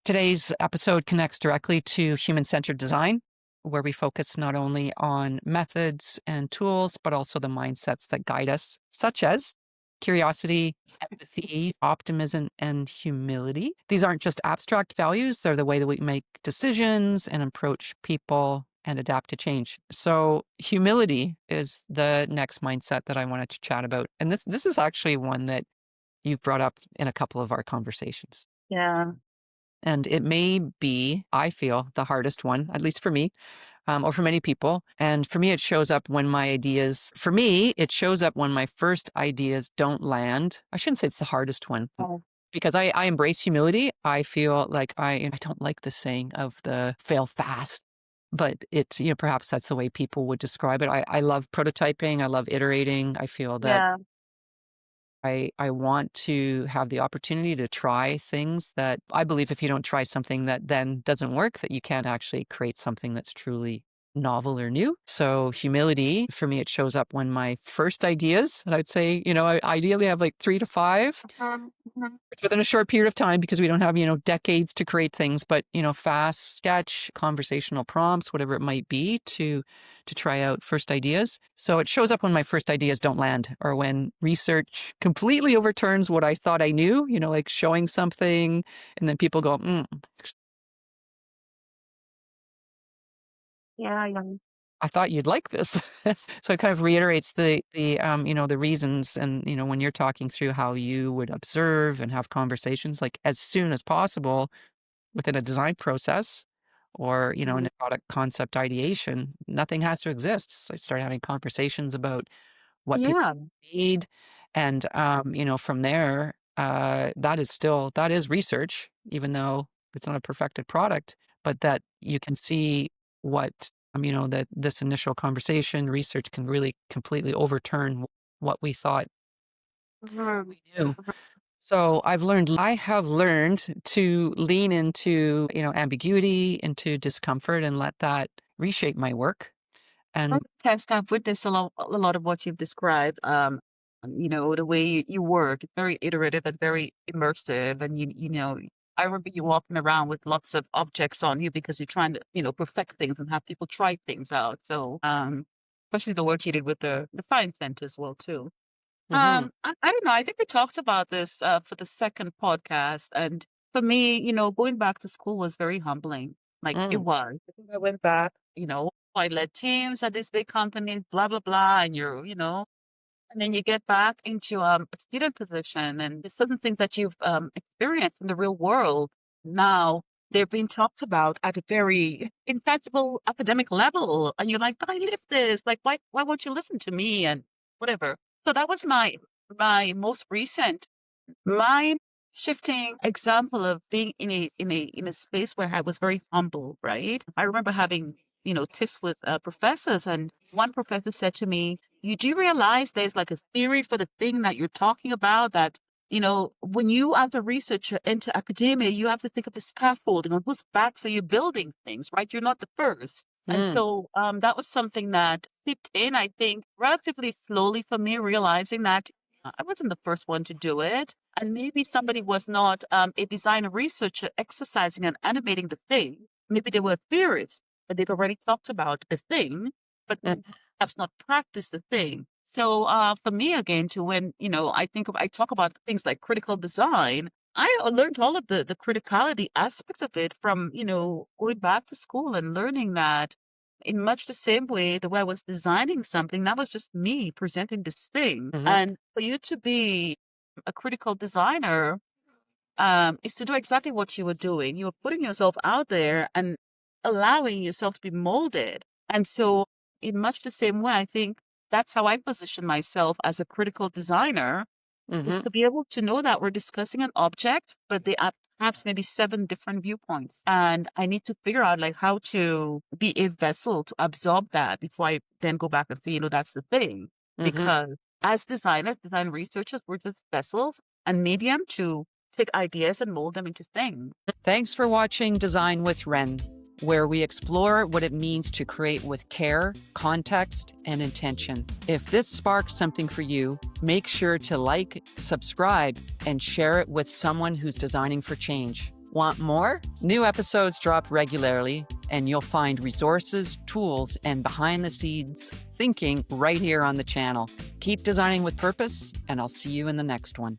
Today's episode connects directly to human-centered design, where we focus not only on methods and tools, but also the mindsets that guide us, such as curiosity, empathy, optimism, and humility. These aren't just abstract values, they're the way that we make decisions and approach people and adapt to change. So humility is the next mindset that I wanted to chat about. And this is actually one that you've brought up in a couple of our conversations. Yeah. And it may be, I feel, the hardest one, at least for me, or for many people. And for me, it shows up when it shows up when my first ideas don't land. I shouldn't say it's the hardest one Oh, because I embrace humility. I feel like I don't like the saying of the fail fast, but perhaps that's the way people would describe it. I love prototyping. I love iterating. I feel that yeah. I want to have the opportunity to try things that I believe if you don't try something that then doesn't work, that you can't actually create something that's truly novel or new. So humility, for me, it shows up when my first ideas, and I'd say, I ideally have like 3 to 5 Mhm, mhm. within a short period of time because we don't have, decades to create things, but, fast sketch, conversational prompts, whatever it might be to try out first ideas. So it shows up when my first ideas don't land or when research completely overturns what I thought I knew, like showing something and then people go, Yeah, yeah. I thought you'd like this. So it kind of reiterates the reasons and, when you're talking through how you would observe and have conversations like as soon as possible within a design process or, in Mhm. a product concept ideation, nothing has to exist. So I start having conversations about what people Yeah, need. And, from there, that is research, even though it's not a perfected product, but that you can see what, that this initial conversation research can really completely overturn what we thought mhm, we knew. mhm. So I have learned to lean into, ambiguity, into discomfort and let that reshape my work. I And test I've witnessed a lot of what you've described. The way you work, it's very iterative and very immersive. And I remember you walking around with lots of objects on you because you're trying to, perfect things and have people try things out. So, especially the work you did with the science center as well too. Mhm. I don't know. I think we talked about this for the second podcast, and for me, going back to school was very humbling. Like it Mm. was. I think I went back. I led teams at this big company, blah blah blah, and and then you get back into a student position, and there's certain things that you've experienced in the real world. Now they're being talked about at a very intangible academic level, and you're like, but I live this. Like, why won't you listen to me and whatever? So that was my most recent mind shifting example of being in a space where I was very humble. Right? I remember having tips with professors, and one professor said to me, "You do realize there's like a theory for the thing that you're talking about that." When you as a researcher enter academia, you have to think of the scaffolding on whose backs are you building things, right? You're not the first. And Mm. so that was something that seeped in, I think, relatively slowly for me, realizing that I wasn't the first one to do it. And maybe somebody was not a designer researcher exercising and animating the thing. Maybe they were theorists, but they've already talked about the thing, but Mm. perhaps not practiced the thing. So for me, again, to when, I talk about things like critical design, I learned all of the criticality aspects of it from, going back to school and learning that in much the same way, the way I was designing something, that was just me presenting this thing. Mhm. And for you to be a critical designer, is to do exactly what you were doing. You were putting yourself out there and allowing yourself to be molded. And so, in much the same way, I think that's how I position myself as a critical designer is Mhm. to be able to know that we're discussing an object, but they are perhaps maybe 7 different viewpoints. And I need to figure out like how to be a vessel to absorb that before I then go back and say, that's the thing. Mhm. Because as designers, design researchers, we're just vessels and medium to take ideas and mold them into things. Thanks for watching Design with Renn, where we explore what it means to create with care, context, and intention. If this sparks something for you, make sure to like, subscribe, and share it with someone who's designing for change. Want more? New episodes drop regularly, and you'll find resources, tools, and behind-the-scenes thinking right here on the channel. Keep designing with purpose, and I'll see you in the next one.